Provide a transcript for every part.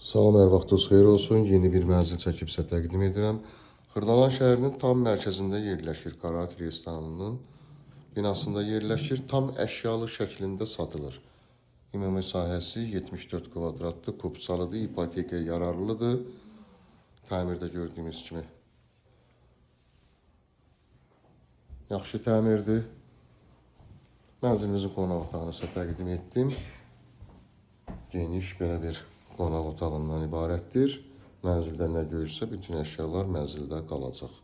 Salam, hər vaxtınız xeyir olsun. Yeni bir mənzil çəkib sizə təqdim edirəm. Xırdalan şəhərinin tam mərkəzində yerləşir. Qarat restoranının binasında yerləşir. Tam əşyalı şəklində satılır. Ümumi sahəsi 74 kvadratlı, kupçalıdır, ipotekaya yararlıdır. Təmirdə gördüyünüz kimi. Yaxşı təmirdir. Mənzilimizin qonaq otağını sizə təqdim etdim. Geniş belə bir qonaq otağından ibarətdir. Mənzildə nə görürsə, bütün əşyalar mənzildə qalacaq.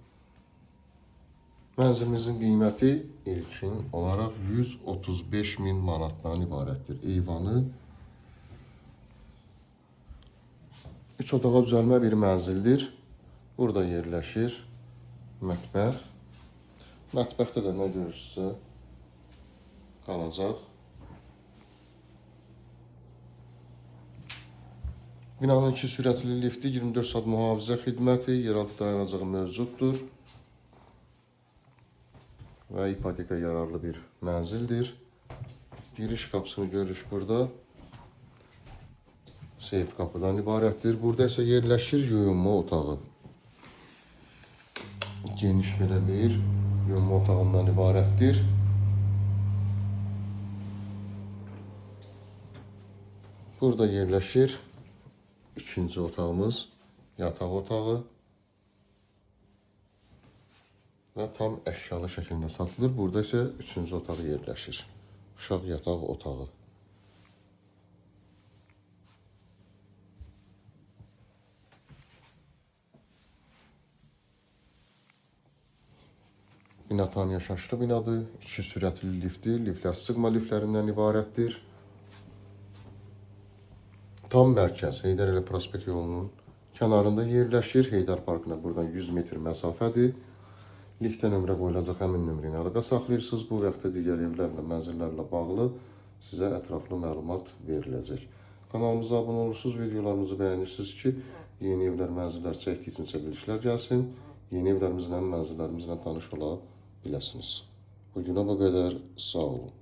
Mənzilimizin qiyməti ilkin olaraq 135.000 manatdan ibarətdir. Eyvanı 3 otağa düzəlmə bir mənzildir. Burada yerləşir mətbəx. Mətbəxdə də nə görürsə qalacaq. Binanın 2 sürətli lifti, 24 saat mühafizə xidməti, yeraltı dayanacağı mövcuddur və ipoteka yararlı bir mənzildir. Giriş qapısını görürük burada. Seyf qapıdan ibarətdir. Burada isə yerləşir yuyunma otağı. Geniş belə bir yuyunma otağından ibarətdir. Burada yerləşir İkinci otağımız, yataq otağı və tam əşyalı şəkildə satılır. Burada isə üçüncü otaq yerləşir. Uşaq yataq otağı. Bina tam yaşayışlı binadır. 2 sürətli liftdir. Liftlər sığma liftlərindən ibarətdir. Tam mərkəz Heydər Əliyev prospekt yolunun kənarında yerləşir. Heydər parkına buradan 100 metr məsafədir. Liftə nömrə qoyulacaq, həmin nömrə ilə əlaqə saxlayırsınız. Bu və yaxud da digər evlərlə, mənzillərlə bağlı sizə ətraflı məlumat veriləcək. Kanalımıza abunə olursunuz, videolarımızı bəyənirsiniz ki, yeni evlər, mənzillər çəkdikcə çəkilişlər gəlsin. Yeni evlərimizlə, mənzillərimizlə tanış ola biləsiniz. Bugünə bu qədər, sağ olun.